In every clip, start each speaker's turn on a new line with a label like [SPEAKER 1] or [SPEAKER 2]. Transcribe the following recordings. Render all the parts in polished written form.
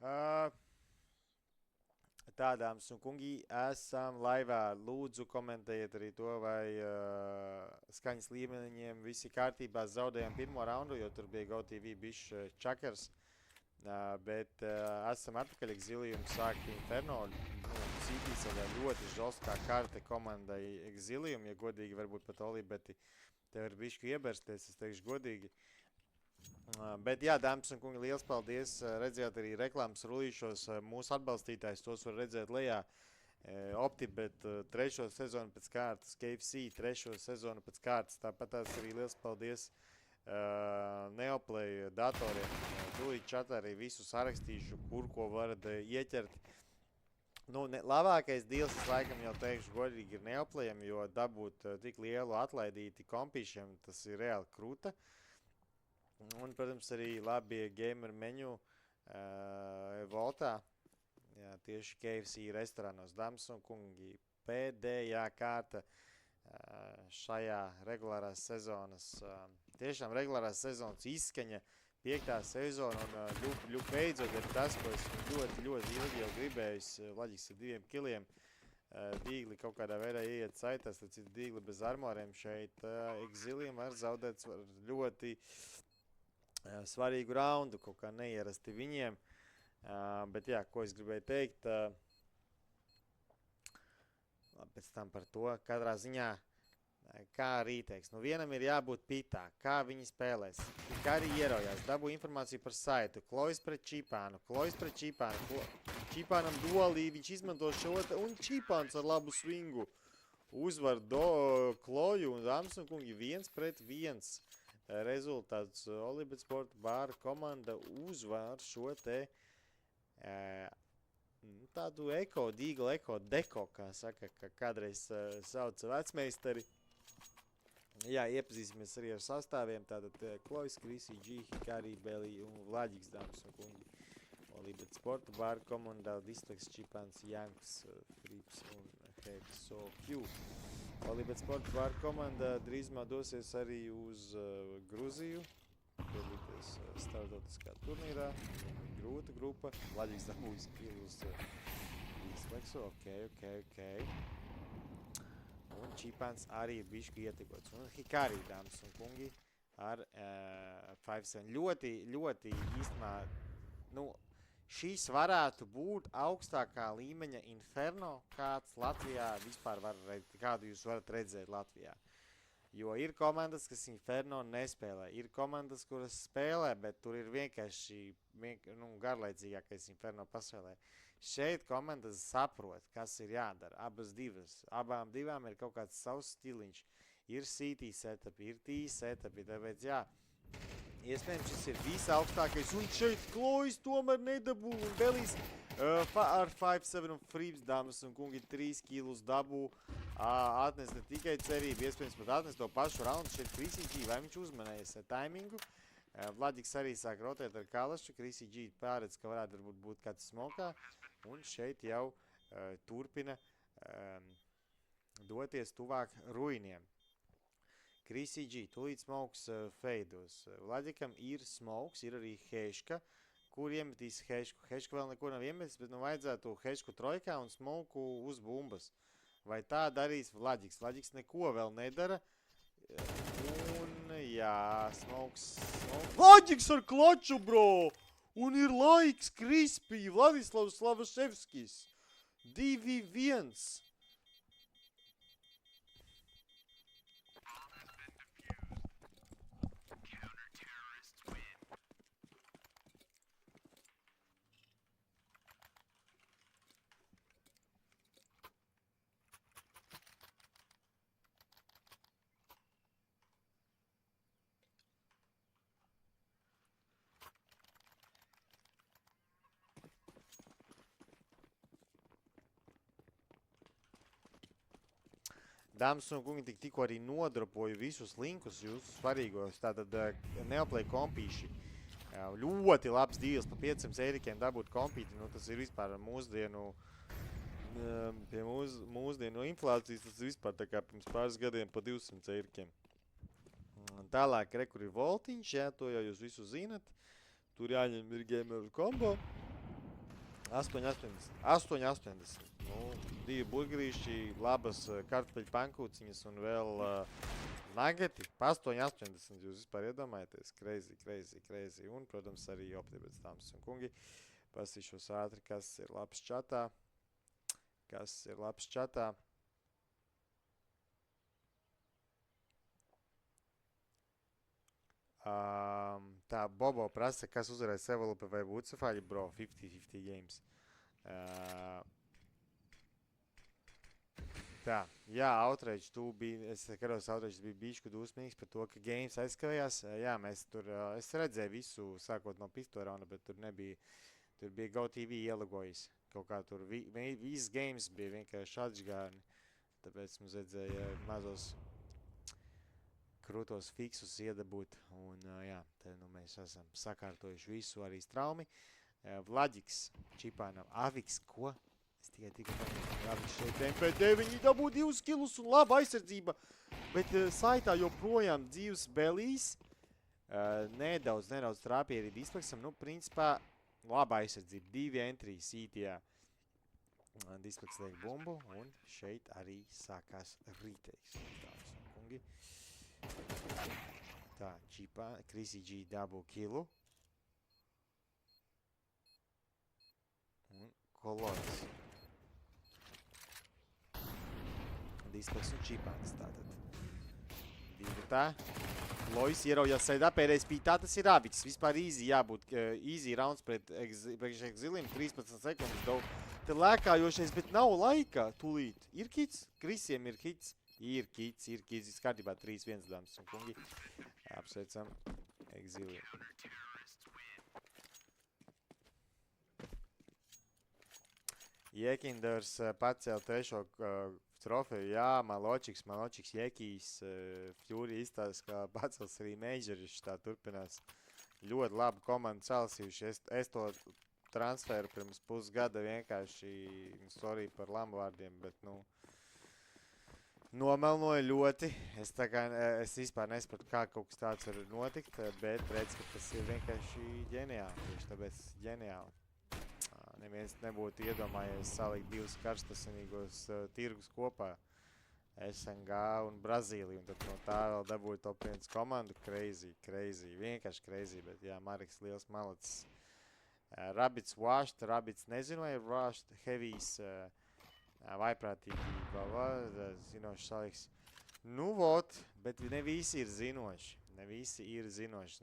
[SPEAKER 1] Uh, Tā, dāmas un kungi, esam laivā. Lūdzu, komentējiet arī to, vai skaņas līmeņiem visi kārtībā. Zaudējām pirmo raundu, jo tur bija GOTV bišķi čakars. Bet esam atpakaļ Exilium sāk Inferno. Cītīs vēl ļoti žostkā karte komandai Exilium, ja godīgi varbūt pat Olibeti tev ir bišķi iebersties, es teikšu godīgi. Bet jā, dāmas un kungi, liels paldies. Redzējāt arī reklāmas rullīšos mūsu atbalstītājs, tos var redzēt lejā. OptiBet trešo sezonu pēc kārtas, KFC trešo sezonu pēc kārtas. Tāpat tās arī liels paldies Neoplay datoriem. Tūlīt čatā arī visu sarakstīšu, kur ko varat ieķert. Nu, labākais deals, es laikam jau teikšu godīgi, ir Neoplayam, jo dabūt tik lielu atlaidīti kompīšiem, tas ir reāli krūta. Un, protams, arī labi gamer menu Voltā, jā, tieši KFC restorānos. Dāmas un kungi, pēdējā kārta šajā regulārās sezonas, tiešām regulārās sezonas izskaņa, 5. sezona, un beidzot ir tas, ko es ļoti ilgi jau gribējis, Laģis ar 2 kiliem, Dīgli kaut kādā veidā ieiet saitās, tad ir Dīgli bez armoriem šeit, Exilium var zaudēt ļoti svarīgu raundu, kaut kā neierasti viņiem, bet jā, ko es gribēju teikt, pēc tam par to, katrā ziņā, kā arī teiks, nu vienam ir jābūt pitā, kā viņi spēlēs, kā arī ierojās, dabū informāciju par saitu, Klojas pret Čipānu, Čipānam duolī, viņš izmanto šo, un Čipāns ar labu swingu uzvar Kloju, un dāmas un kungi 1-1. Rezultāts Olibet Sporta bāra komanda uzvar šo te tādu Dīgla deko, kā saka, ka kādreiz sauca vecmeistari. Jā, iepazīsimies arī ar sastāviem, tātad Klojas, Krisi, G, Hikari, Beli un Vlaģiks, dāmas un kungi. Olibet Sporta bāra komandā Distraks, Čipans, Janks, Frips un Hexo Q. Olibet Sporta bāra komanda drīzumā dosies arī uz Gruziju, piedalīties starptautiskā turnīrā, grūta grupa, Laģiks dabūjis kilus Disleksu, ok. Un Čipans arī ir bišķi ietikots, un Hikari, dāmas un kungi, ar 5-7. Ļoti īstumā, nu, šīs varētu būt augstākā līmeņa Inferno, kāds Latvijā vispār kādu jūs varat redzēt Latvijā. Jo ir komandas, kas Inferno nespēlē, ir komandas, kuras spēlē, bet tur ir vienkārši garlaicīgākais Inferno paspēlē. Šeit komandas saprot, kas ir jādara, abām divām ir kaut kāds savs stiliņš, ir CT setupi, ir T setupi, tāpēc jā, iespējams, šis ir visaugstākais, un šeit Klojas tomēr nedabū, un Belis ar 5-7 un Frips, dāmas un kungi, 3 kilus dabū, atnes ne tikai cerību, iespējams pat atnes to pašu raundu, šeit Krisi G, vai viņš uzmanējas taimingu, Vlaģiks arī sāk rotēt ar Kalašu, Krisi G pārēc, ka varētu varbūt būt kāds smokā, un šeit jau turpina doties tuvāk ruiniem. Krisi G, tūlīt smokes feidos. Vlaģikam ir smokes, ir arī Heška, kur iemetīs Hešku. Heška vēl neko nav iemetis, bet nu vajadzētu Hešku trojkā un smoku uz bumbas. Vai tā darīs Vlaģiks? Vlaģiks neko vēl nedara. Un jā, smokes. Vlaģiks ar klaču, bro! Un ir laiks Krispī, Vladislavs Slavaševskis. 2-1. Dāmas un kungi, tikko arī nodropoju visus linkus jūsu svarīgos, tātad Neoplay kompīši. Ļoti labs deals pa 500 eirikiem dabūt kompīti, nu tas ir vispār mūsdienu, pie mūsdienu inflācijas, tas ir vispār tā kā pirms pāris gadiem pa 200 eirikiem. Tālāk, kur ir voltiņš, jā, to jau jūs visu zinat. Tur jāņem ir gamer kombo. 8,80. 8,80. Nu, 2 burgerīši, labas kartupeļu pankūciņas un vēl nageti. 8,80. Jūs vispār iedomājaties? Crazy. Un, protams, arī optibets dāmas un kungi. Pasīšos ātri, kas ir labs čatā. Tā, Bobo prasa, kas uzvarēs Evolupe vai Vucefaļi, bro, 50-50 games. Tā, jā, Outrage, es skatos, Outrage bija bišķi dusmīgs par to, ka games aizskavējās. Jā, mēs tur, es redzēju visu, sākot no pisto raunda, bet tur nebija, tur bija GoTV ielogojis. Kaut kā tur, viss games bija vienkārši atžgārni, tāpēc mums redzēja mazos krūtos fiksus iedabūt, un jā, te nu mēs esam sakārtojuši visu, arī straumi. Vlaģiks, Čipānam, Aviks, ko? Es tikai Aviks šeit MPD, viņi dabū 2 kilus un laba aizsardzība, bet saitā joprojām dzīves belīs, nedaudz trāpīja arī Displexam, nu, principā, laba aizsardzība, 2 entries ītajā. Displex liek bumbu, un šeit arī sākās reteiks. Kungi. Tā, Čipā, Chrissy G dabū kilu. Un Kolons. Displex un Čipāns tātad. 2 tā. Lois ieraujās saidā, pēdējais pītā, tas ir Aviks. Vispār easy jābūt, easy rounds pret Exilim, 13 sekundes daudz. Te lēkājošais, bet nav laika tūlīt. Ir kits? Krisiem ir kits. Ir kits, viss kārtībā 3-1 dāmas un kungi. Apsveicam Exilium. Jekinders pacēl 3. trofeju. Jā, Maločiks, Jekijs, Fury izstāsta, kā pacels arī Majoris, tā turpinās. Ļoti labu komandu celsījuši. Es to transferu pirms pusgada vienkārši, sorry par lambvārdiem, bet, nu, nomelnoja ļoti. Es vispār nesapratu, kā kaut kas tāds var notikt, bet redz, ka tas ir vienkārši ģeniāli. Tieši tāpēc ģeniāli. Neviens nebūtu iedomājies salikt 2 karstasinīgos tirgus kopā. SNG un Brazīliju, un tad no tā vēl dabūja top 1 komandu. Crazy. Vienkārši crazy, bet jā, Mariks liels malacis. Rabits washed, Rabits nezinu, vai ir washed, Heavies, vaiprātīgi, zinoši saliks. Nu, vot, bet ne visi ir zinoši.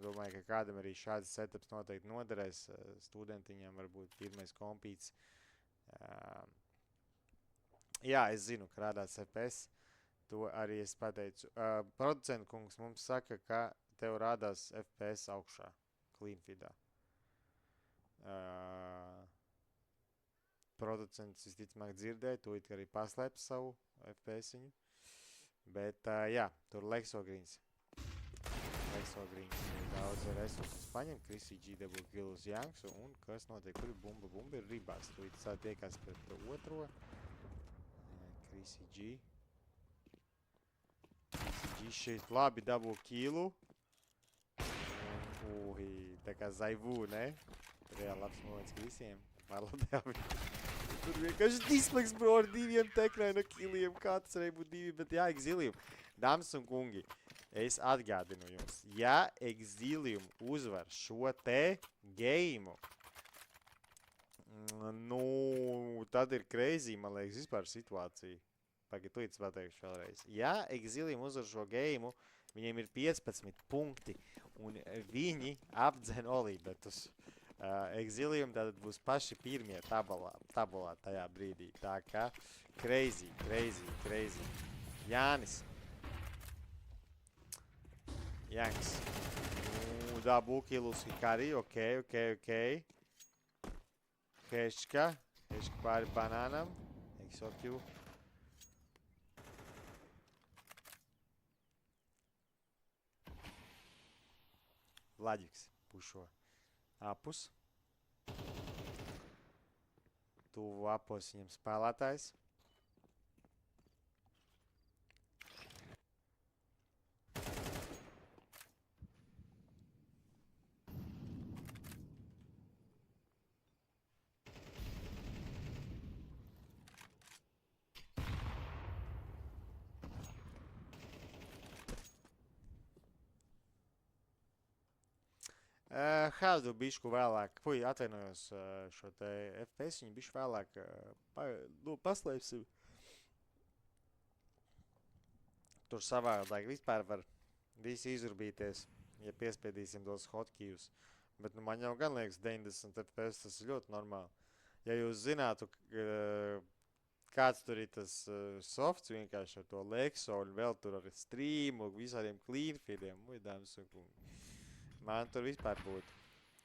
[SPEAKER 1] Domāju, ka kādam arī šāds setups noteikti noderēs. Studentiņām varbūt pirmais kompīts. Jā, es zinu, ka rādās FPS. To arī es pateicu. Producentu kungs mums saka, ka tev rādās FPS augšā. Clean feedā. Producents visticamāk dzirdēja, to it arī paslēp savu FPS-iņu. Bet, jā, tur Lexogrīns. Daudz resursus paņem, Chrissy G dabū kilus Janks, un kas notiek, kur ir bumba? Bumba ir ribās, tu it sāk tiekās pret otro. Chrissy G šeit labi dabū kilu. Tā kā Zaivu, ne? Reāli labs moments visiem. Malodēvi. Tur vienkārši Displeks, bro, ar 2 tekraina kiliem. Kā tas varēja būt 2, bet jā, Exilium. Dāmas un kungi, es atgādinu jums, ja Exilium uzvar šo te geimu, nu, tad ir crazy, man liekas, vispār situācija. Pagad, tu īts pateikšu vēlreiz. Ja Exilium uzvar šo geimu, viņiem ir 15 punkti, un viņi apdzen Olibetus. Exilium tātad būs paši pirmie tabulā tajā brīdī. Tā kā crazy. Jānis. Janks. Dabū kilus Hikari, ok. Heška pāri banānam. Exokiu. Vlaģiks pušo. Apus. Tuvu apos viņam spēlētājs. Hādu bišku vēlāk, atvainojos šo te FPS, viņu bišku vēlāk paslēpsim. Tur savādāk vispār var visi izurbīties, ja piespiedīsim tos hotkeyus. Bet man jau gan liekas 90 FPS tas ir ļoti normāli. Ja jūs zinātu, kāds tur ir tas softs vienkārši ar to Lexo un vēl tur ar streamu, visādiem cleanfeediem, dāmas un kungi. Man tur vispār būtu.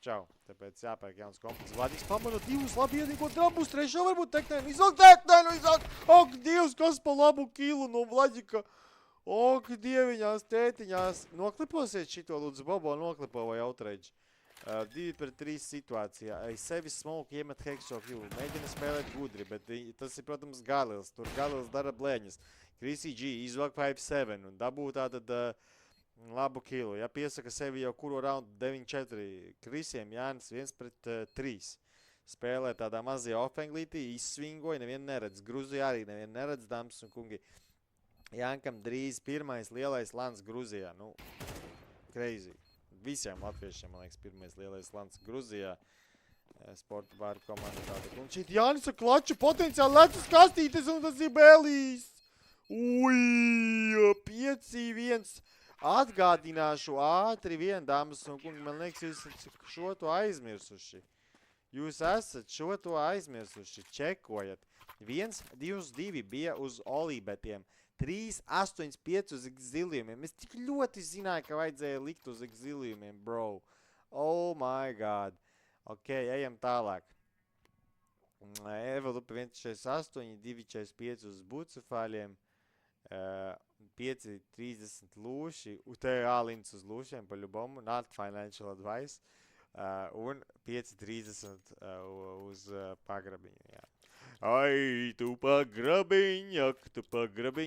[SPEAKER 1] Čau, tāpēc jāpērk jauns komplekts. Vladīgs pamana divus labi iedīgo drambus, trešo varbūt teknēnu. Izvelk teknēnu, izvelk! Ak, Dievs, kas pa labu kilu no Vladika! Ok, dieviņās, tētiņās. Nokliposiet šito, lūdzu, Bobo noklipo vai outrage. 2-3 situācijā. Sevi smoke iemet Hexo kilu. Mēģina spēlēt gudri, bet tas ir, protams, Galils. Tur Galils dara blēņas. Chrissy G izvelk 5-7 un dabū tātad labu kilu. Ja piesaka sevi jau kuro raundu 9-4 Krisiem Jānis 1-3. Spēlē tādā mazajā offenglītī, izsvingoja, nevien neredz. Gruzijā arī nevien neredz, dāmas un kungi. Jānkam drīz pirmais lielais lans Gruzijā. Nu, crazy. Visiem latviešiem, man liekas, pirmais lielais lans Gruzijā. Sporta bāru komanda tāda. Un šeit Jānis ar klaču potenciāli lec uz kastītes un tas ir Bēlīs. Ui, 5-1. Atgādināšu ātri vien, dāmas un kungi, man liekas, jūs šo to aizmirsuši. Jūs esat šo to aizmirsuši, čekojat. 1-2-2 bija uz olībetiem, 3-8-5 uz exiliumiem. Es tik ļoti zināju, ka vajadzēja likt uz exiliumiem, bro. Oh my god. Ok, ejam tālāk. Evolupa 1-48, 2-45 uz bucefāļiem. 5-30 lūši, Alins uz lūšiem pa ļubomu, not financial advice, un 5-30 uz pagrabiņu, jā. Ai, tu pagrabiņ,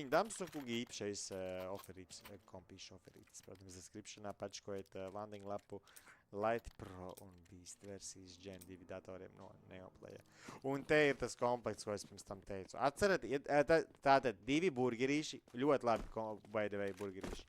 [SPEAKER 1] dāmas un kungi, īpašais oferīts, kompīšu oferīts, protams, descriptionā pačkojiet landing lapu Light Pro un Beast versijas Gen 2 datoriem no Neoplaya. Un te ir tas komplekts, ko es pirms tam teicu. Atcerat, tātad 2 burgerīši, ļoti labi, by the way, burgerīši.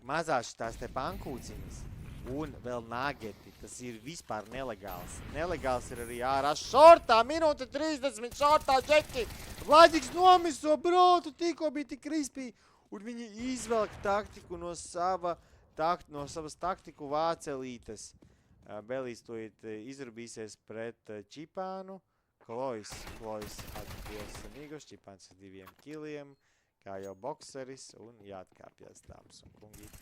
[SPEAKER 1] Mazās tās te pankūciņas un vēl nageti, tas ir vispār nelegāls. Nelegāls ir arī ārā šortā, minūte 30 šortā, Džeki. Vladiks nomiso, bro, tu tikko bija tik krispī. Un viņi izvelk taktiku no savas taktiku vācelītes. Belīs to izrubīsies pret Čipānu. Klojs atbies Mīgos, Čipāns ar 2 kiliem, kā jau bokseris, un jāatkāpjas dāmas un kungi.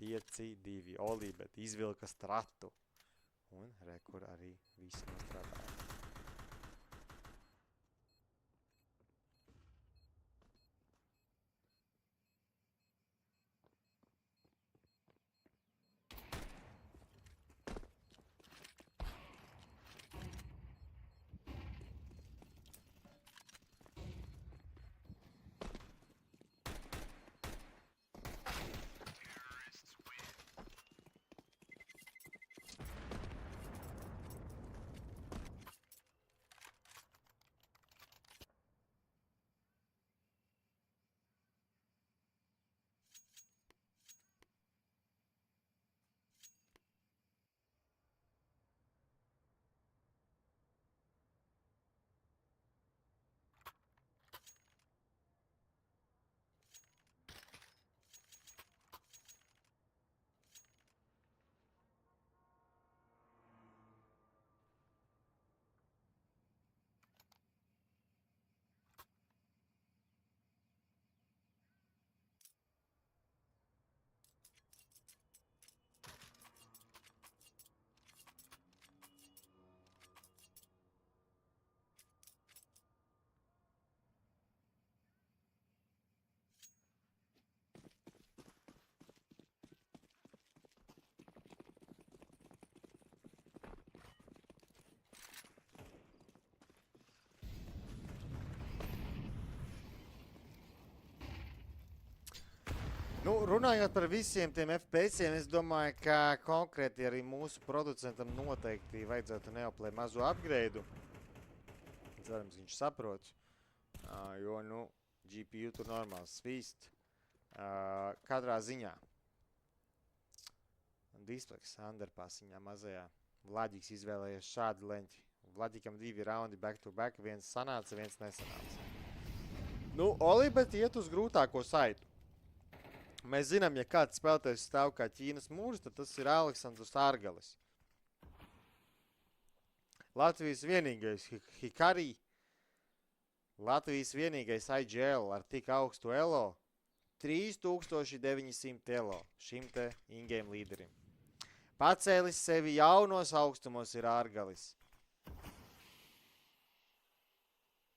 [SPEAKER 1] 5-2. Olībet izvilka stratu. Un rekur arī visi nostrādāja. Nu, runājot par visiem tiem FPS-iem, es domāju, ka konkrēti arī mūsu producentam noteikti vajadzētu Neoplay mazu upgrade. Cerams, viņš saprot, jo, nu, GPU tur normāls svīst. Katrā ziņā. Displeks, underpassiņā mazajā. Vladiks izvēlējies šādu leņķi. Vladikam 2 raundi back to back, viens sanāca, viens nesanāca. Nu, Olibet iet uz grūtāko saitu. Mēs zinām, ja kāds spēlētājs stāv kā Ķīnas mūrs, tad tas ir Aleksandrs Ārgalis. Latvijas vienīgais Hikari, Latvijas vienīgais IGL ar tik augstu elo, 3900 elo šim te in-game līderim. Pacēlis sevi jaunos augstumos ir Ārgalis.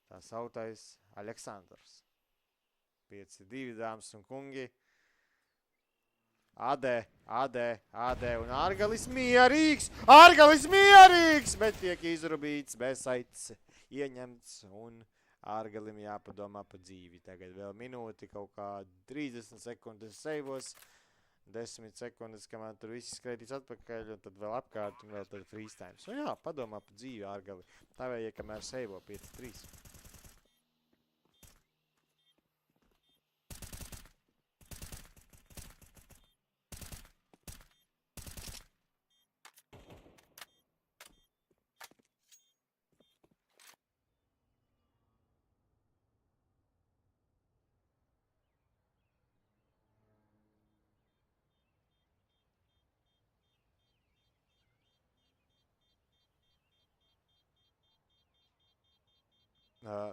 [SPEAKER 1] Tā sautais Aleksandrs. 5-2 dāmas un kungi. AD, un Ārgalis mierīgs! Ārgalis mierīgs! Bet tiek izrubīts, bezsaits ieņemts un Ārgalim jāpadomā pa dzīvi. Tagad vēl minūti, kaut kā 30 sekundes seivos, 10 sekundes, kamēr tur viss skraitīs atpakaļ, un tad vēl apkārt, un vēl tad freestyle. So jā, padomā pa dzīvi Ārgali. Tā vēl, ja kamēr seivo 5-3.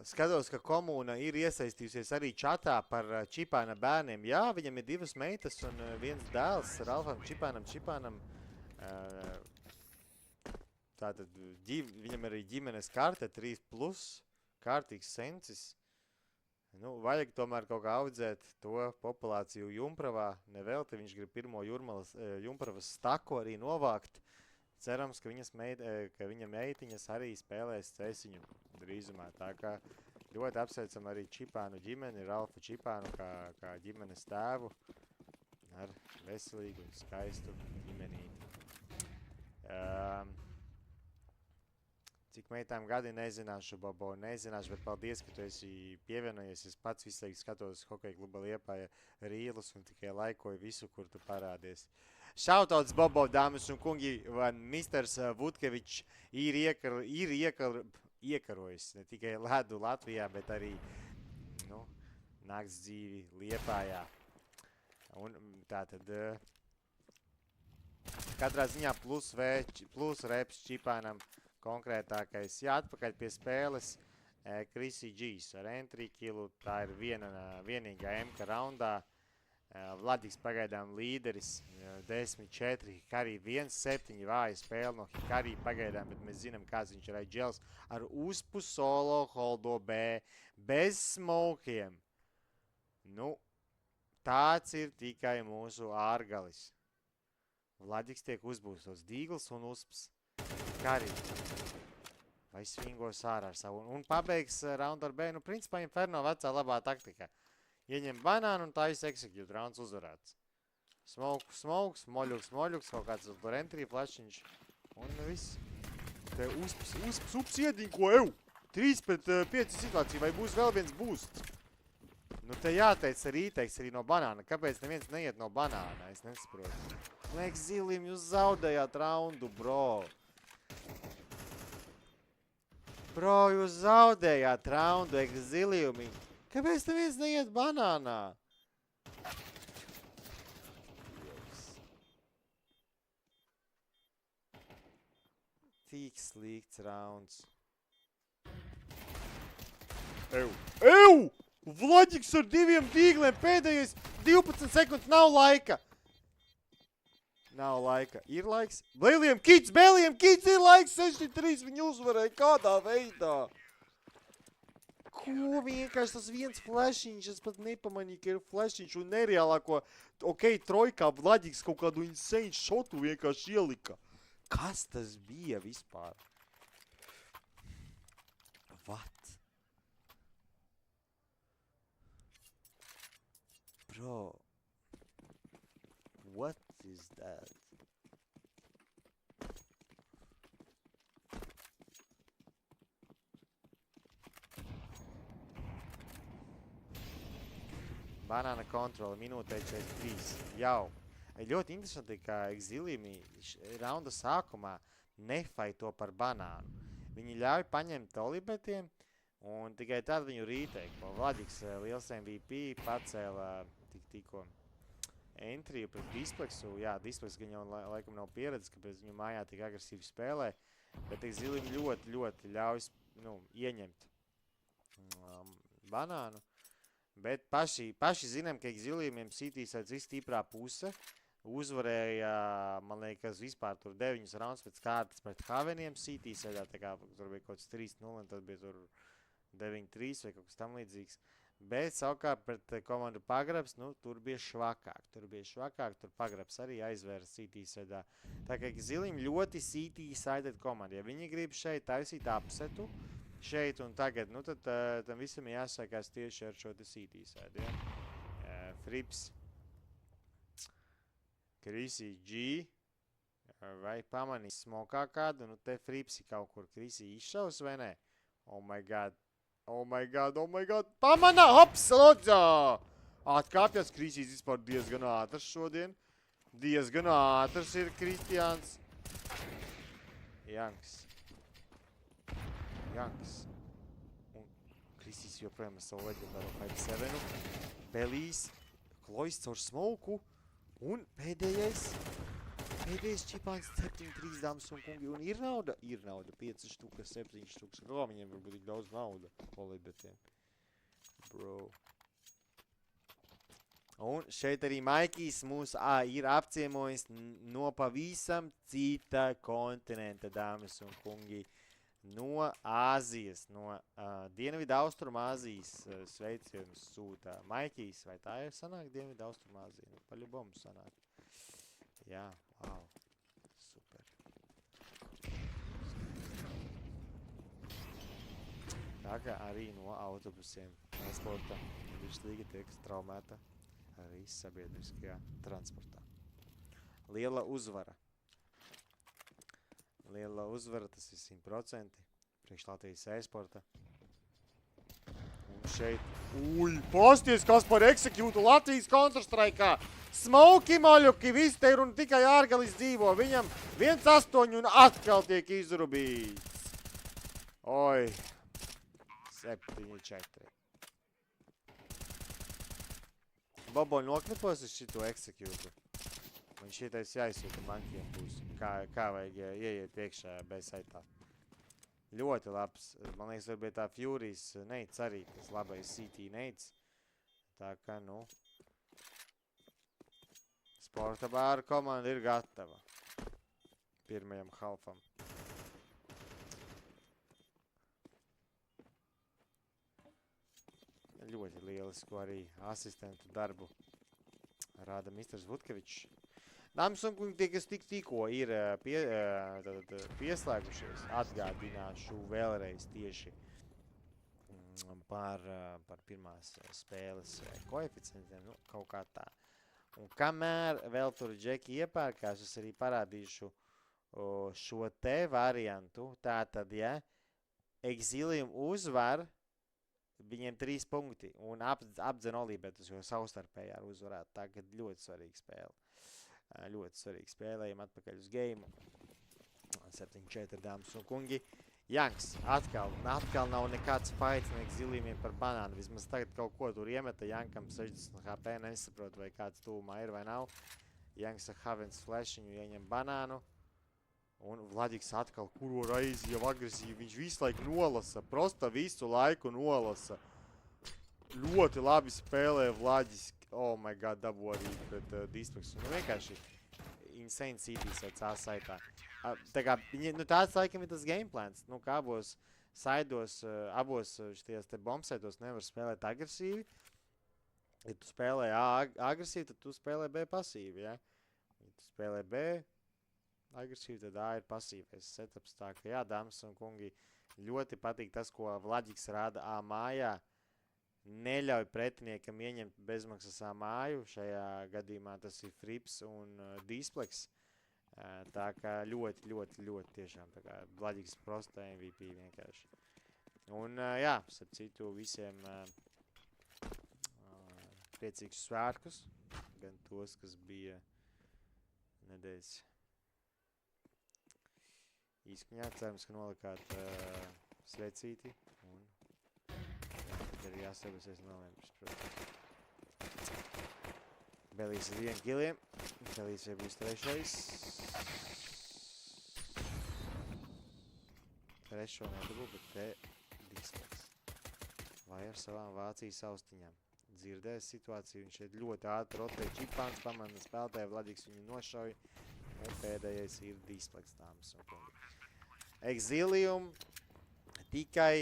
[SPEAKER 1] Skatos, ka komūna ir iesaistījusies arī čatā par Čipāna bērniem. Jā, viņam ir 2 meitas un 1 dēls Ralfam Čipānam. Tātad viņam arī ģimenes karte 3+, kārtīgs sensis. Nu, vajag tomēr kaut kā audzēt to populāciju Jumpravā. Nevelti viņš grib pirmo Jumpravas staku arī novākt. Cerams, ka viņa meitiņas arī spēlēs cēsiņu drīzumā. Tā kā ļoti apsveicam arī Čipānu ģimeni, Ralfu Čipānu kā ģimenes tēvu ar veselīgu un skaistu ģimenīti. Cik meitām gadi nezināšu, Bobo, nezināšu, bet paldies, ka tu esi pievienojies. Es pats visu skatos Hokeja kluba Liepāja rīlus un tikai laikoju visu, kur tu parādies. Shoutouts Bobo, dāmas un kungi, Misters Vudkevičs ir iekarojis ne tikai ledu Latvijā, bet arī nakts dzīvi Liepājā. Un tātad katrā ziņā plus reps Čipānam konkrētākais. Jā, atpakaļ pie spēles Chrissy G's ar entry killu. Tā ir vienīgā MK raundā. Vladiks pagaidām līderis 10-4, Hikari 1-7 vāja spēle no Hikari pagaidām, bet mēs zinām, kāds viņš ir IGLs ar uzpu solo holdo B, bez smokiem. Nu, tāds ir tikai mūsu Ārgalis. Vladiks tiek uzbūstos Dīgls un uzps Hikari. Vai svingos ārā ar savu un pabeigs raundu ar B. Nu, principā Inferno vecā labā taktika. Ieņem banānu un taisa execute, rauns uzvarēts. Smokes, moļuks, kaut kāds tur entry flashiņš. Un viss. Te ups iediņko, 3-5 situācija, vai būs vēl viens boosts? Nu te jāteic arī no banāna. Kāpēc neviens neiet no banāna? Es nesaprotu. Liekas zilim, jūs zaudējāt raundu, bro. Bro, jūs zaudējāt raundu, Exiliumi. Kāpēc neviens neiet banānā? Tik slikts rauns. Vladiks ar 2 dīgliem pēdējais 12 sekundes, nav laika. Nav laika. Ir laiks. Bēliem kits ir laiks 6-3, viņi uzvarēja kādā veidā. Ko vienkārši tas viens flashiņš, es pat nepamanīju, ka ir flashiņš un nereālāko, trojkā Vladiks kaut kādu insane šotu vienkārši ielika. Kas tas bija vispār? What? Bro. What is that? Banāna kontrola, minūtē 43. Jau. Ļoti interesanti, ka Exilīmi raunda sākumā nefaito par banānu. Viņi ļauj paņemt olibetiem, un tikai tad viņu rīteik. Vladiks liels MVP pacēla tikko Entriju pret Displexu. Jā, Displex gan jau laikam nav pieredzes, kāpēc viņu mājā tik agresīvi spēlē, bet Exilim ļoti, ļoti ļauj ieņemt banānu. Bet paši zinām, ka Exilimiem Cities ir stiprā puse. Uzvarēja, man liekas, vispār tur 9 rounds pēc kārtas pret Haveniem Cities. Tā kā tur bija kaut kas 3-0, un tad bija tur 9-3 vai kaut kas tam līdzīgs. Bet savukārt pret komandu Pagrabs, tur bija švakāk. Tur Pagrabs arī aizvēra City-saidā. Tā kā Exilim ļoti City-sided komanda. Ja viņi grib šeit taisīt upsetu, šeit un tagad, tad tam visam jāsākās tieši ar šo te City-saidu. Ja? Frips, Krisi G, vai pamanīs smokā kādu, te Fripsi kaut kur Krisi izšaus vai ne? Oh my god. Pamana, hops, lūdzu! Atkāpjas Krisīs vispār diezgan ātrs šodien. Diezgan ātrs ir Kristiāns. Janks. Un Krisīs joprojām ar savu leģendāro 5-7. Belīs. Klojs caur smoku. Un pēdējais čipāns 7-3 dāmas un kungi. Un ir nauda? Ir nauda. 5 štukas, 7 štukas. Kā viņiem varbūt tik daudz nauda olibetiem? Bro. Un šeit arī Maikijs mūs ir apciemojis no pavisam cita kontinenta, dāmas un kungi. No Āzijas, no Dienvidu Austrumāzijas sveicienus sūta Maikijs. Vai tā ir sanāk Dienvidu Austrumāzija? Paļubomu sanāk. Jā, wow. Super. Tā kā arī no autobusiem transporta virslīga tiek traumēta arī sabiedriskajā transportā. Liela uzvara, tas ir 100% priekš Latvijas e-sporta. Un šeit, pasties, kas par execute Latvijas Counter-Strike'ā. Smoki maļuki, viss te ir un tikai ārgalis dzīvo. Viņam 1-8 un atkal tiek izrubīts. Oi, 7-4. Bobo noknipos uz šito execute. Viņš šitais jāizsūta bankiem būs. Kā vajag ieiet iekšā B-saitā. Ļoti labs. Man liekas, varbūt tā Furies neic arī. Tas labais CT neic. Tā kā, Sporta bāra komanda ir gatava pirmajam halfam. Ļoti lielisku arī asistentu darbu rāda Misters Vutkevičs. Dāmas un kungi, tie, kas tikko ir pieslēgušies, atgādināšu vēlreiz tieši par pirmās spēles koeficientiem, kaut kā tā. Un kamēr vēl tur džeki iepērkās, es arī parādīšu šo te variantu. Tātad, ja Exilium uzvar, viņiem 3 punkti un apdzen olibetus, jo savstarpējā uzvarētu. Tagad ļoti svarīga spēle. Ļoti svarīga spēle, ejam atpakaļ uz geimu. 7-4 dāmas un kungi. Janks, atkal nav nekāds fights no Exiliumiem par banānu. Vismaz tagad kaut ko tur iemeta. Jankam 60 HP, nesaprot, vai kāds tūmā ir vai nav. Janks ar Havens flashiņu ieņem banānu. Un Vladiks atkal kuro reizi jau agresīvi. Viņš visu laiku nolasa, prosta visu laiku nolasa. Ļoti labi spēlē Vladis. Oh my god, dabu arī pret Displexu. Vienkārši insane cities vai C-saitā. Tā kā, tāds laikam ir tas gameplans. Kā abos saidos, abos šities te bombsaidos nevar spēlēt agresīvi. Ja tu spēlē A agresīvi, tad tu spēlē B pasīvi, ja? Ja tu spēlē B agresīvi, tad A ir pasīvais setups. Tā ka, jā, dāmas un kungi, ļoti patīk tas, ko Vladiks rāda A mājā. Neļauj pretiniekam ieņemt bezmaksas A māju. Šajā gadījumā tas ir Frips un Displex. Tā kā ļoti tiešām tā kā Vladiks prosta MVP vienkārši. Un jā, starp citu visiem priecīgus svētkus, gan tos, kas bija nedēļas izskaņā. Cerams, ka nolikāt svecīti. Un tad arī jāsabusies novembris, protams. Belijs ar 1 kiliem. Belijs jau būs trešais. Trešo nedabu, bet te disleks. Vai ar savām Vācijas austiņām. Dzirdēs situāciju, viņš šeit ļoti ātri rotē čipāns, pamana spēlētāju, Vladīgs viņu nošauj. Un pēdējais ir disleks, dāmas un kungi. Exilium tikai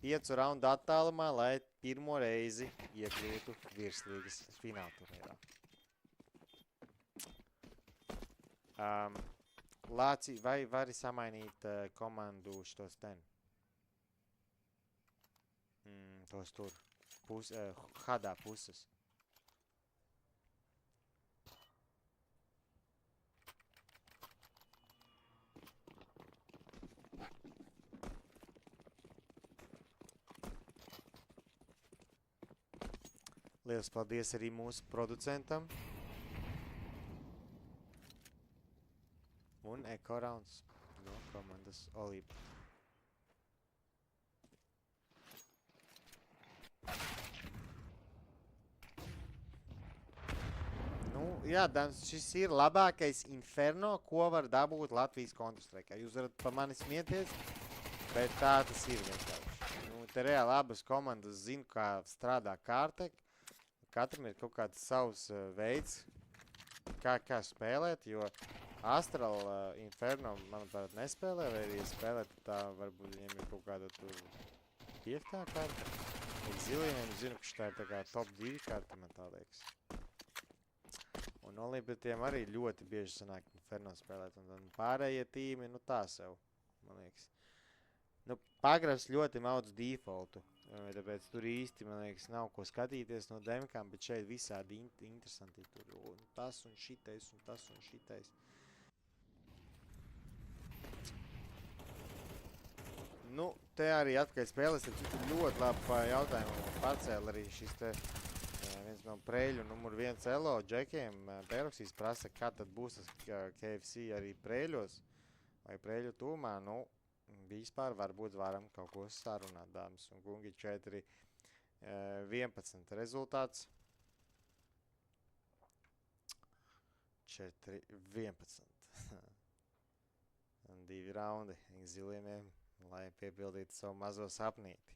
[SPEAKER 1] 5 raundu attālumā, lai pirmo reizi iekļūtu virslīgas finālturnīrā. Lāci, vai vari samainīt komandu šitos ten? Tos tur. Hadā puses. Liels paldies arī mūsu producentam. Un Ekorauns no komandas Olība. Nu, jā, šis ir labākais Inferno, ko var dabūt Latvijas Counter-Strike'ā. Jūs varat pa mani smieties, bet tā tas ir vienkārši. Nu, te reāli abas komandas zina, kā strādā kārtek. Katram ir kaut kāds savs veids, kā spēlēt, jo Astral Inferno, manuprāt, nespēlē, vai arī spēlē, tā varbūt viņiem ir kaut kāda tur 5. karta. Exilium, zinu, ka šitā ir tā kā top 2 karta, man tā liekas. Un Olibetiem arī ļoti bieži sanāk Inferno spēlēt, un pārējie tīmi, nu tā sev, man liekas. Nu, Pagrabs ļoti maudz defaultu, tāpēc tur īsti, man liekas, nav ko skatīties no demkām, bet šeit visādi interesanti tur, un tas un šitais, un tas un šitais. Nu, te arī atpakaļ spēles, tad ļoti labi jautājumu pacēla arī šis te viens no Preļu numur 1 elo džekiem. Peroksīs prasa, kā tad būs tas KFC arī Preļos vai Preļu tūmā. Nu, vispār varbūt varam kaut ko sarunāt, dāmas un kungi. 4-11 rezultāts. 4-11. Un 2 raundi Exiliumiem, lai piepildītu savu mazo sapnīti.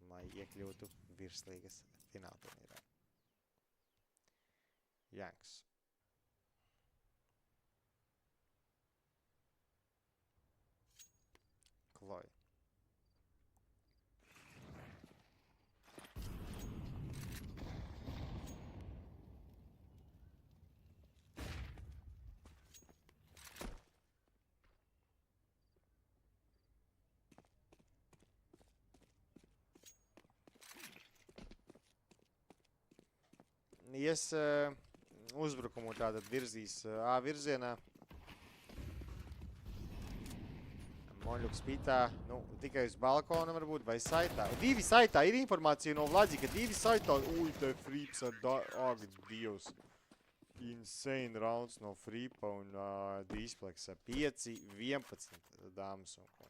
[SPEAKER 1] Lai iekļūtu virslīgas finālturnīrā. Janks. Kloj. Ies uzbrukumu tātad virzīs A virzienā. Moļuks pitā, nu, tikai uz balkona varbūt, vai saitā. 2 saitā, ir informācija no Vladika, 2 saitā. Uj, te Frīps ar ak, Dievs. Insane rounds no Frīpa un Displexa. 5-11, dāmas un kungi.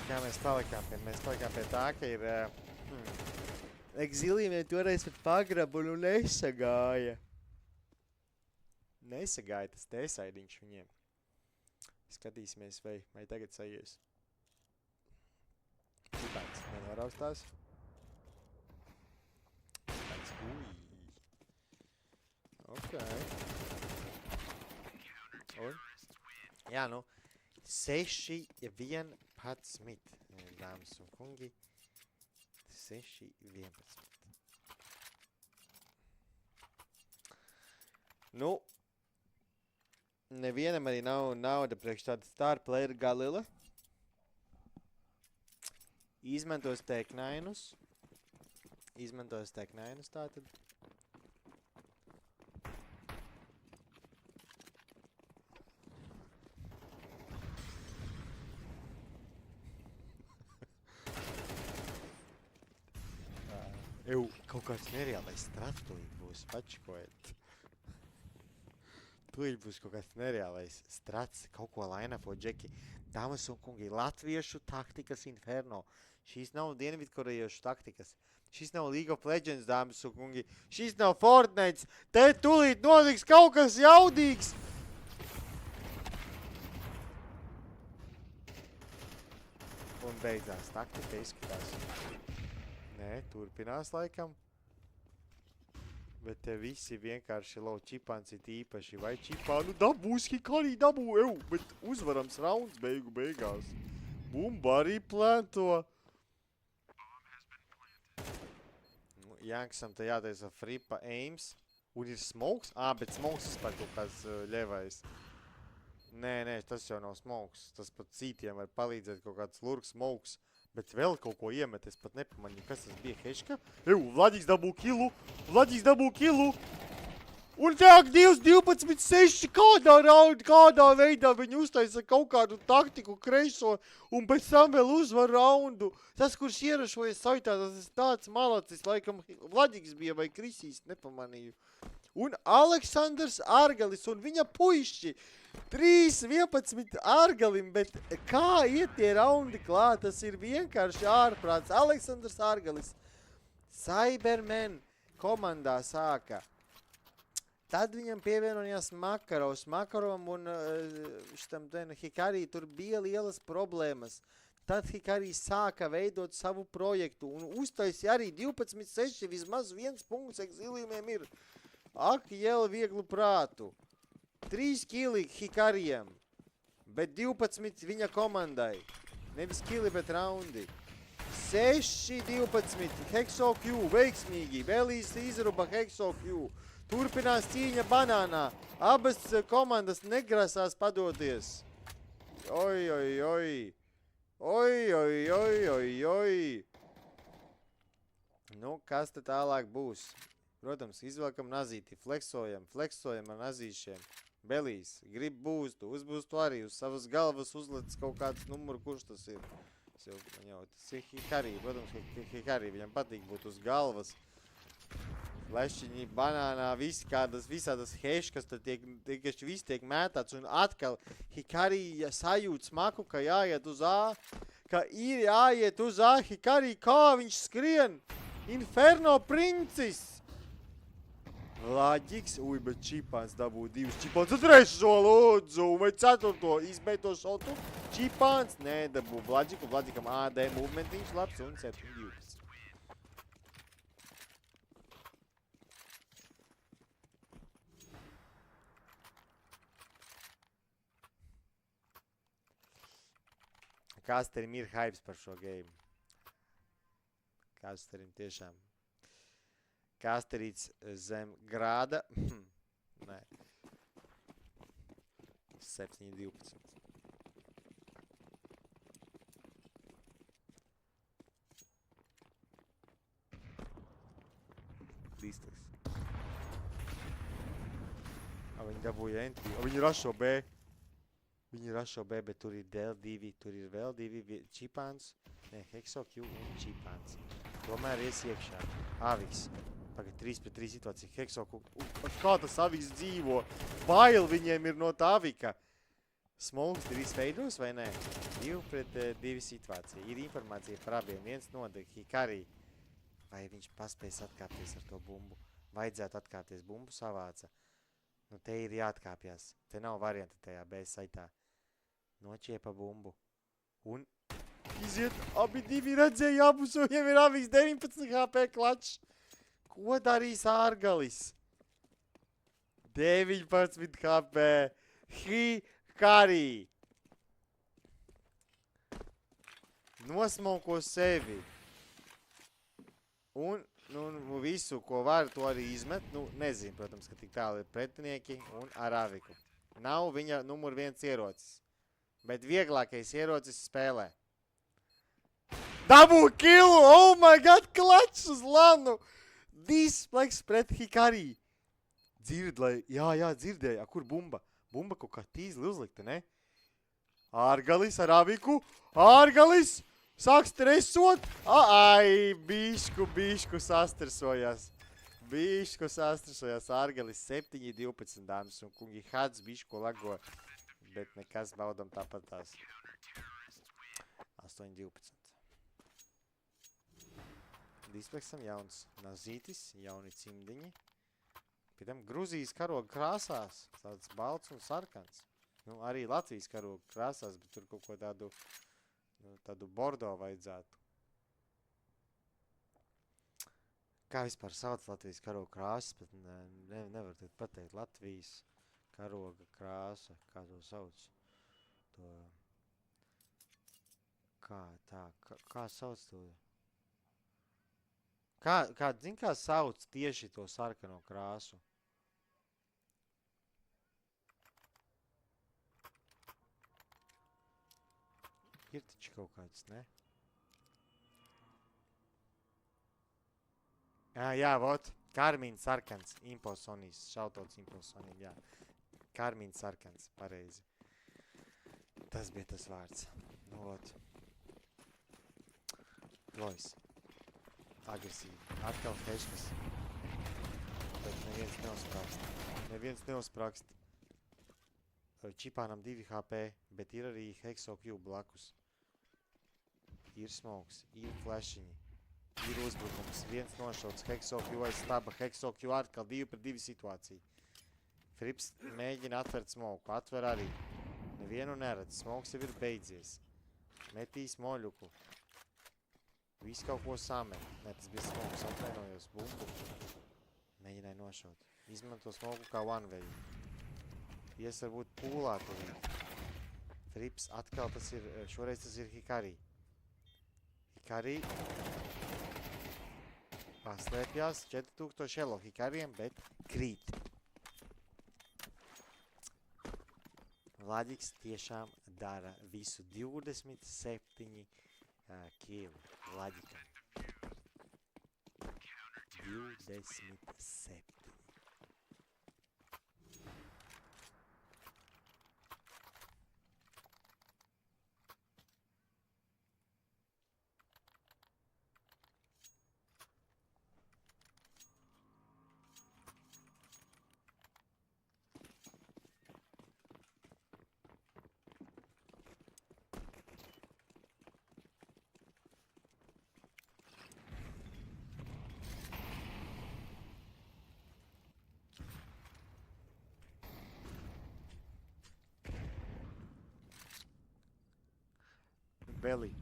[SPEAKER 1] Kā mēs palikām pie tā, ka ir Zilīmiem toreiz pat pagrabu, nesagāja. Nesagāja tas tēsaidiņš viņiem. Skatīsimies, vai tagad sajies. Čipāns nenoraustās. Čipāns, Ok. Un? Jā, 6-11, dāmas un kungi. 6-11. Nevienam arī nav nauda priekš tāda star player Galila. Izmantos teknainus tātad. Kaut kāds nereālais strats tūlīt būs, pačikojiet. Tūlīt būs kaut kāds nereālais strats, kaut ko line-upot, Džeki. Dāmas un kungi, latviešu taktikas inferno. Šīs nav dienvidkorejiešu taktikas. Šis nav League of Legends, dāmas un kungi. Šis nav Fortnite. Te tūlīt notiks kaut kas jaudīgs. Un beidzās taktika izskatās. Nē, turpinās laikam. Bet te visi vienkārši lau Čipāns ir īpaši. Vai Čipānu dabūs, Hikari dabū, bet uzvarams rauns beigās. Bumba arī plēto. Janksam te jātaisa fripa aims. Un ir smokes? Bet smokes vispār kaut kāds ļevais. Nē, tas jau nav smokes. Tas pat cītiem var palīdzēt kaut kāds lurks smokes. Bet vēl kaut ko iemet, es pat nepamanīju, kas tas bija, Heška. Vladīgs dabū kilu. Un tāk 2-12-6, kādā veidā viņi uztaisa kaut kādu taktiku kreiso un pēc tam vēl uzvar raundu. Tas, kurš ierašojas saitā, tas ir tāds malacis, laikam Vladīgs bija vai Krisīs, nepamanīju. Un Aleksandrs Argalis un viņa puiši. 3-11 Argalim, bet kā iet tie raundi klāt, tas ir vienkārši ārprāts. Aleksandrs Argalis, Cybermen komandā sāka. Tad viņam pievienojās Makarovs. Makarovam un šitam Hikari tur bija lielas problēmas. Tad Hikari sāka veidot savu projektu un uztaisi arī 12-6, vismaz 1 punkts Exiliumiem ir. Ak, jēl vieglu prātu. 3 kili Hikarijam, bet 12 viņa komandai. Nevis kili, bet raundi. 6-12, Hexo Q, veiksmīgi. Belīs izruba Hexo Q. Turpinās cīņa banānā. Abas komandas negrasās padoties. Oi. Kas te tālāk būs? Protams, izvelkam nazīti, fleksojam ar nazīšiem. Belīs, grib būstu, uzbūstu arī, uz savas galvas uzlec kaut kāds numuru, kurš tas ir. Tas ir Hikari, protams, Hikari, viņam patīk būt uz galvas. Lešiņi, banānā, visādas heškas, tad viss tiek mētāts un atkal Hikari sajūt smaku, ka jāiet uz A, Hikari, kā viņš skrien? Inferno princis! Vladīgs, bet Čipāns dabū 2. Čipāns ar 3. lūdzu, vai 4. izbeito šotu. Čipāns nedabū Vladīgam AD movementiņš labs un 7-12. Kasterim ir hypes par šo game. Kasterim tiešām. Kasterīts zem grāda. Nē. 7-12. Dīstaks. Viņi dabūja entry. Viņi rašo B. Bet tur ir DL2, tur ir vēl 2 Čipāns. Nē, Hexo Q un Čipāns. Tomēr ies iekšā. Aviks. Pagad 3-3 situācija. Hexo Q. Kā tas Aviks dzīvo? Bail viņiem ir no tā Avika. Smokes 3 veidos vai nē? 2-2 situācija. Ir informācija par abiem. Viens nodeg Hikari. Vai viņš paspēs atkāpties ar to bumbu? Vajadzētu atkāpties. Bumbu savāca. Nu, te ir jāatkāpjas. Te nav varianta tajā B saitā. Nočiepa bumbu. Un iziet. Abi divi redzēja abus, un viņam ir abīs 19 HP klačs. Ko darīs Ārgalis? 19 HP. Hikari. Nosmauko sevi. Un visu, ko var, to arī izmet. Nu, nezinu, protams, ka tik tālu ir pretinieki un ar Aviku. Nav viņa numur 1 ierocis. Bet vieglākais ierocis spēlē. Double kill! Oh my god, klačs uz Lanu! Displex pret Hikari. Dzird, lai... Jā, dzirdēja. Kur bumba? Bumba kaut kā tīzli uzlikta, ne? Ārgalis ar Aviku. Ārgalis! Sāk stresot. Ai, bišku sastresojās. Ārgalis 7-12, dāmas un kungi. Hats bišku lago. Bet nekas baudam tāpat tās. 8-12. Displexam jauns nazītis, jauni cimdiņi. Pēc Gruzijas karoga krāsās. Tāds balts un sarkans. Nu, arī Latvijas karoga krāsās, bet tur kaut ko tādu bordo vajadzētu. Kā vispār sauc Latvijas karoga krāsas, bet nevar pateikt Latvijas karoga krāsa, kā to sauc. Kā sauc to? Kā sauc tieši to sarkano krāsu? Ir taču kaut kāds, ne? Jā, vot. Karmīns sarkans. Imposonijas. Šautots imposonija, jā. Karmīns sarkans, pareizi. Tas bija tas vārds. Nu, vot. Lois. Agresīvi. Atkal heškas. Bet neviens neuzsprakst. Čipānam 2 HP, bet ir arī Hexo Q blakus. Ir smokes, ir flashiņi, ir uzbrukums, viens nošauts, Hexo Q aiz staba, Hexo Q atkal 2-2 situācija. Frips mēģina atvert smoku, atver arī. Nevienu neredz, smokes jau ir beidzies. Metīs moļuku. Viss kaut ko samet. Ne, tas bija smokes, atvainojos, bumbu. Mēģināja nošaut. Izmanto smoku kā one way. Ies varbūt pūlā to viņu. Frips atkal šoreiz tas ir Hikari. Hikari paslēpjās 4000 elo Hikariem, bet krīt. Vladiks tiešām dara visu 27 kilu. Vladikam. 27. Belly.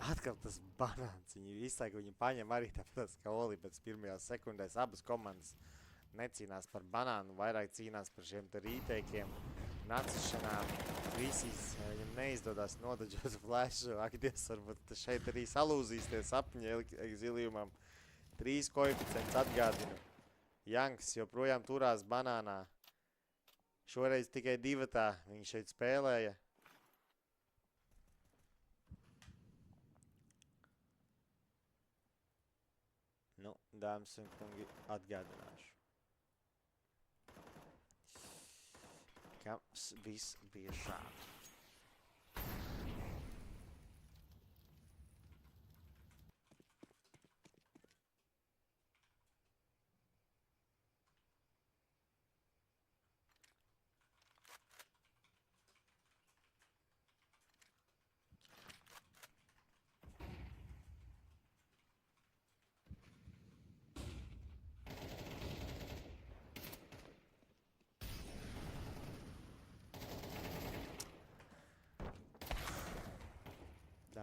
[SPEAKER 1] Atkal tas banāns. Viņi visu laiku paņem arī tāpēc, ka Oli pēc pirmajās sekundēs abas komandas necīnās par banānu, vairāk cīnās par šiem te rīteikiem, nacišanām. Visis viņam neizdodas nodaģot flashu. Ak, Dievs, varbūt šeit arī salūzīs tie sapņi exiliumam. 3 koeficients atgādinu. Janks joprojām turās banānā. Šoreiz tikai 2 viņš šeit spēlēja. Nu, dāmas un kungi, atgādināšu. Ka viss bija šādi.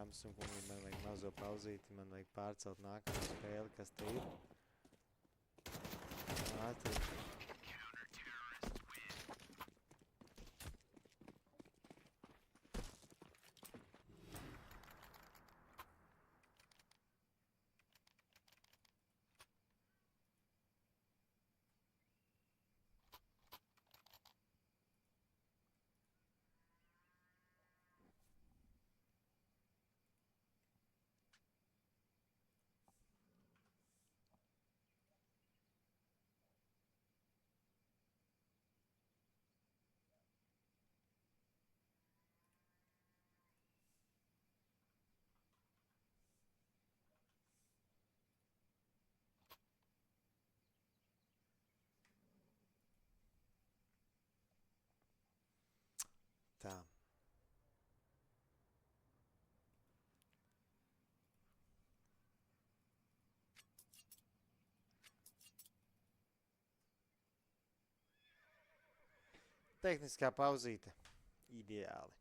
[SPEAKER 1] dāmas un kungi, man vajag mazo pauzīti, man vajag pārcelt nākamo spēli, kas te ir. Ātri. Tā. Tehniskā pauzīte. Ideāli.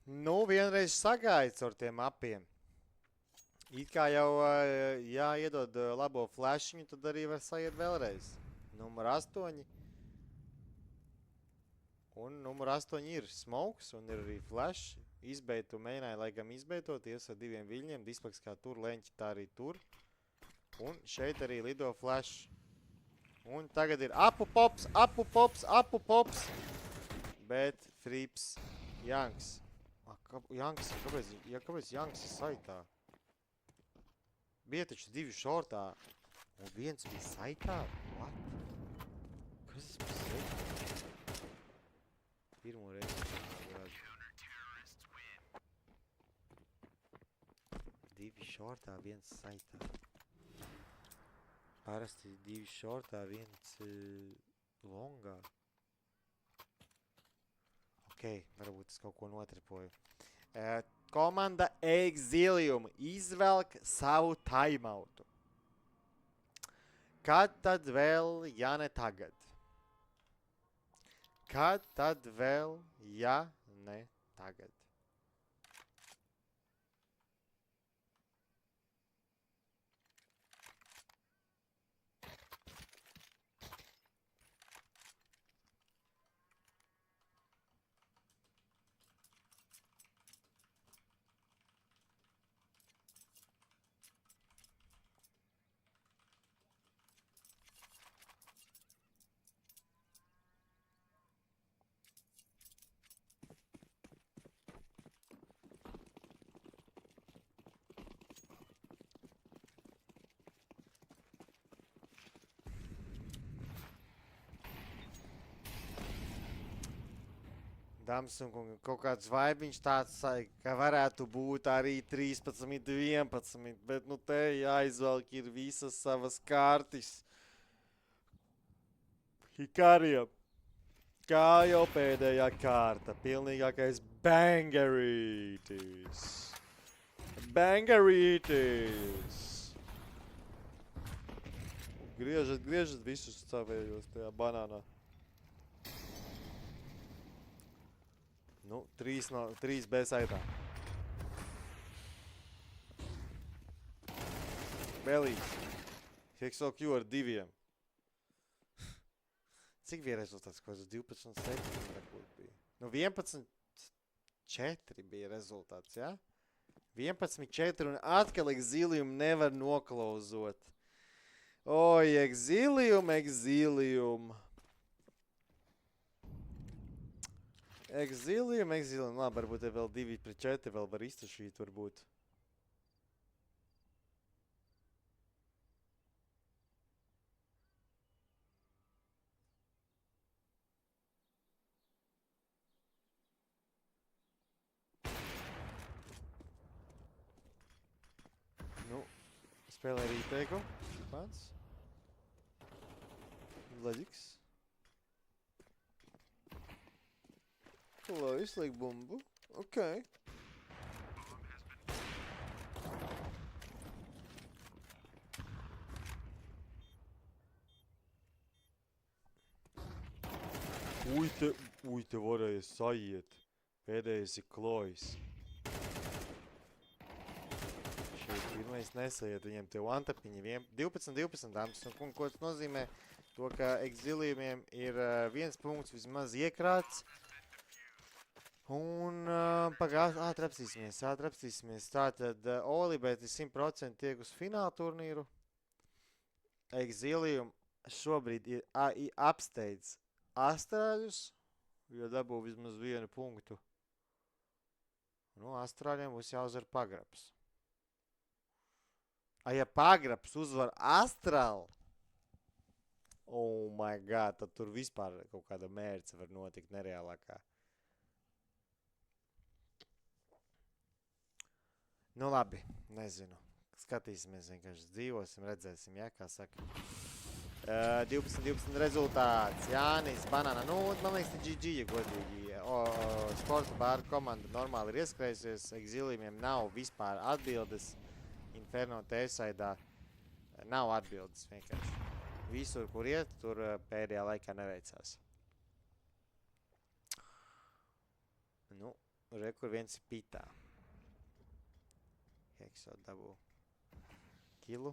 [SPEAKER 1] Nu, vienreiz sagājiet ar tiem apiem. It kā jau, jā, iedod labo flashiņu, tad arī var sajiet vēlreiz. Numur 8. Un numur 8 ir smokes un ir arī flash. Izbeitu mēģināja, laikam izbeitoties ar 2 viļņiem. Displeks kā tur, leņķi tā arī tur. Un šeit arī lido flash. Un tagad ir apu pops. Bet Frips Janks. Janks, kāpēc Janks ir saitā? Bija taču 2 šortā, un 1 bija saitā? What? Kas tas par saitā? Pirmo reizi. 2 šortā, 1 saitā. Parasti 2 šortā, 1 longā. Ok, varbūt es kaut ko notripoju. Komanda Exilium izvelk savu timeoutu. Kad tad vēl, ja ne tagad? Kad tad vēl, ja ne tagad? Dāmas un kungi, kaut kāds vaibiņš tāds, ka varētu būt arī 13, 11, bet nu te jāizvelk ir visas savas kārtis. Hikariem. Kā jau pēdējā kārta, pilnīgākais bangerītis. Bangerītis. Griežat visus savējos tajā banānā. Nu, 3 B saitā. Belīs. Hexo Q ar 2. Cik bija rezultāts? Kaut kāds 12-7 varbūt bija. Nu, 11-4 bija rezultāts, jā? 11-4 un atkal Exilium nevar noklauzot. Oi, Exilium. Exilium. Labi, varbūt vēl 2-4 vēl var iztušīt, varbūt. Nu, spēlē rīteiku. Pats. Loģiks. Lai izliek bumbu. Ok. Ui, te varēja saiet. Pēdējais ir Klojas. Šeit pirmais nesaiet, viņiem te one-tapiņi. 12-12 dāmas. Un ko tas nozīmē? To, ka Exiliumiem ir 1 punkts vismaz iekrāts. Un atrapstīsimies. Tātad Olibet ir 100% tiek uz fināla turnīru. Exilium šobrīd ir apsteidz Astrāļus, jo dabū vismaz 1 punktu. Nu, Astrāļiem būs jāuzvar Pagrabs. Ja Pagrabs uzvar Astrālu, oh my god, tad tur vispār kaut kāda mērce var notikt nereālākā. Nu labi, nezinu. Skatīsimies, vienkārši dzīvosim, redzēsim, ja, kā saka. 12-12 rezultāts. Jānis, Banana. Nu, man liekas, te GG, ja godīgi. Sporta bāra komanda normāli ir ieskrējusies. Exiliumiem nav vispār atbildes. Inferno T-saidā nav atbildes vienkārši. Visur, kur iet, tur pēdējā laikā neveicās. Nu, kur viens ir pitā. Hexo dabū kilu.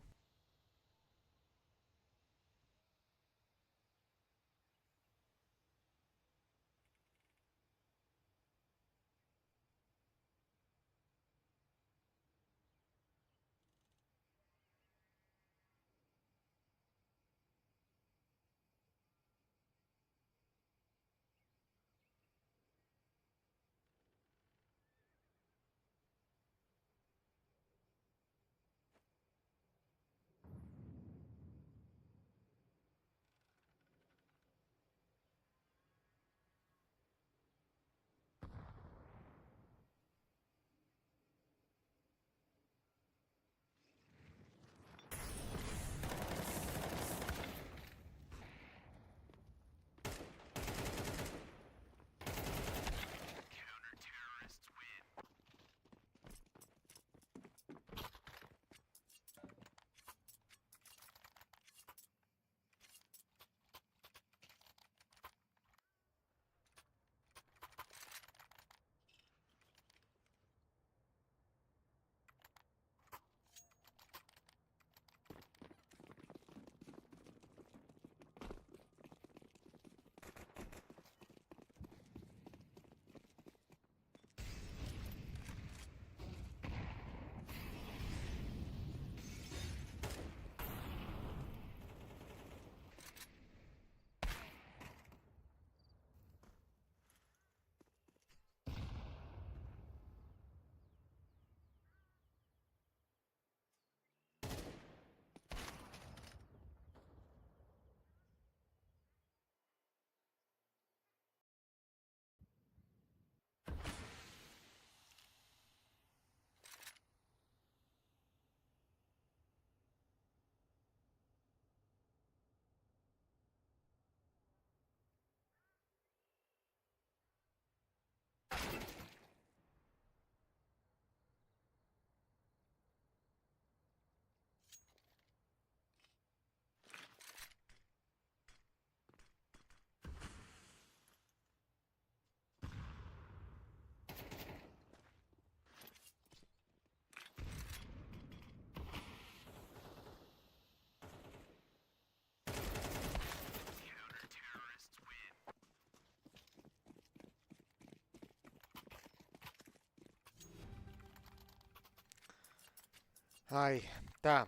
[SPEAKER 1] Ai, tā.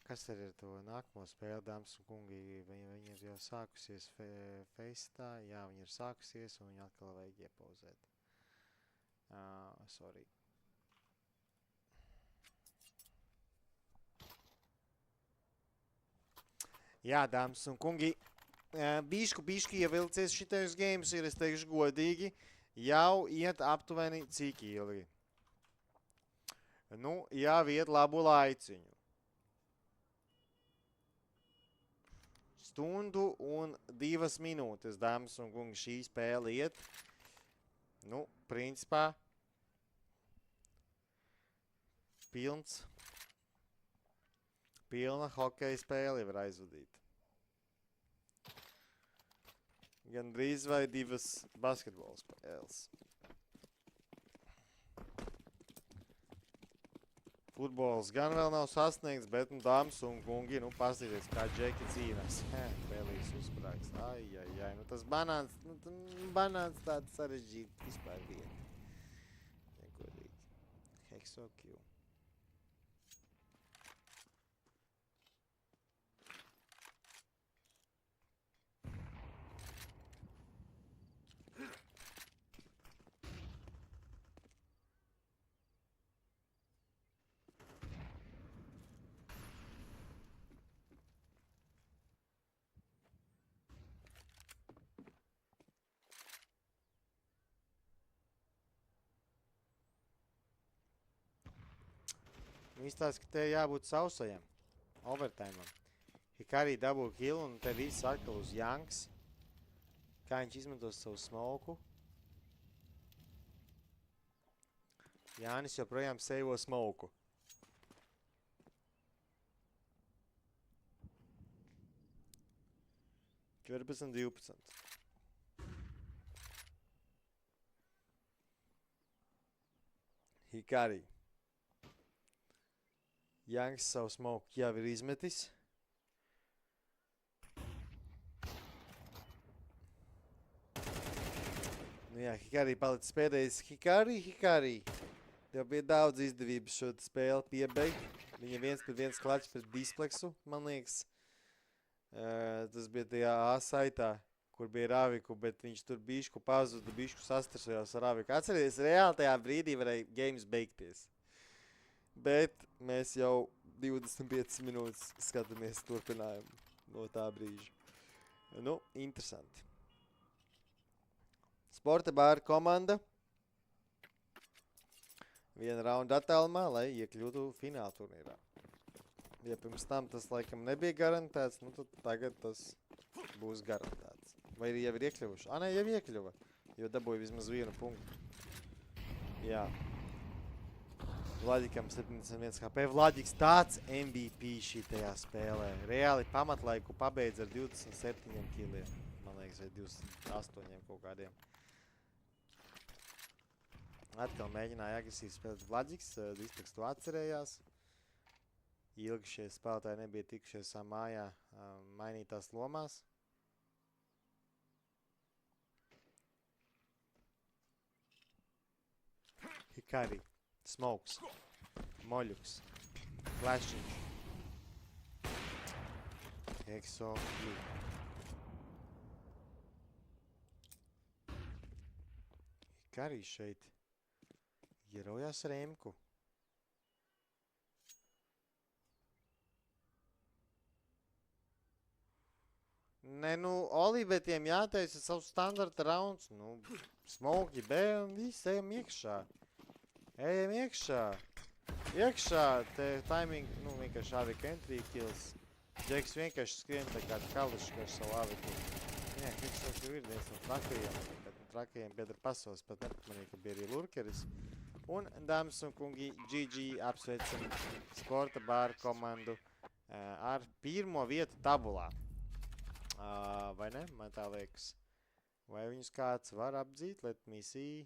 [SPEAKER 1] Kas tad ir to nākamo spēli, dāmas un kungi? Viņa ir jau sākusies Face'tā. Jā, viņa ir sākusies un viņa atkal vajag iepauzēt. Sorry. Jā, dāmas un kungi. Bišķi ievilcies šitais games ir, es teikšu godīgi, jau iet aptuveni cik ilgi. Nu, jau iet labu laiciņu. Stundu un 2 minūtes, dāmas un kungi, šī spēle iet. Nu, principā, pilna hokeja spēle var aizvadīt. Gan drīz vai 2 basketbola spēles. Futbols gan vēl nav sasniegts, bet, nu, dāmas un kungi, nu, paskatīties, kā džeki cīnās. Vēlīs uzsprāgs. Ai, nu, tas banāns tāds sarežģīti vispār vieta. Negodīgi. Hexo Q. Izstāst, ka te jābūt sausajam, overtimeam. Hikari dabū kill un te viss atkal uz Janks. Kā viņš izmantos savu smoku. Jānis joprojām seivo smoku. Četrpadsmit, 12. Hikari. Janks savu smoku jau ir izmetis. Nu jā, Hikari palicis pēdējais. Hikari. Tev bija daudz izdevības šo spēli piebeigt. Viņa 1-1 klačs pret Displexu, man liekas. Tas bija tajā A-saitā, kur bija Raviku, bet viņš tur bišku pazuda, bišku sastresojās ar Raviku. Atceries, reāli tajā brīdī varēja games beigties. Bet mēs jau 25 minūtes skatāmies turpinājumu no tā brīža. Nu, interesanti. Sporta bāra komanda. 1 raunda attālumā, lai iekļūtu fināla turnīrā. Ja pirms tam tas laikam nebija garantēts, nu tad tagad tas būs garantēts. Vai jau ir iekļuvuši? Nē, jau iekļuva, jo dabūja vismaz 1 punktu. Jā. Vlaģikam 71 HP. Vlaģiks tāds MVP šitajā spēlē. Reāli pamatlaiku pabeidz ar 27 kiliem. Man liekas, vai 28 kaut kādiem. Atkal mēģināja agresīvi spēlēt Vlaģiks. Distrikts to atcerējās. Ilgi šie spēlētāji nebija tikušies mājā mainītās lomās. Hikari. Smokes, Moļuks, Flashiņš, Hexo Q. Hikari šeit ierojās ar Emku. Nē, nu, Olivetiem jāteica savs standarta rauns. Nu, smoki B un viss, ejam iekšā. Ejam iekšā. Iekšā, te timing, nu, vienkārši avika entry kills. Džeks vienkārši skrien tā kā kališs ar savu aviku. Jā, Hexos jau ir viens no trakajiem, bet no trakajiem biedra pasos pat nepamanīja, ka bija arī lurkeris. Un, dāmas un kungi, GG apsveicam sporta bāra komandu ar 1. vietu tabulā. Vai ne? Man tā liekas. Vai viņus kāds var apdzīt? Let me see.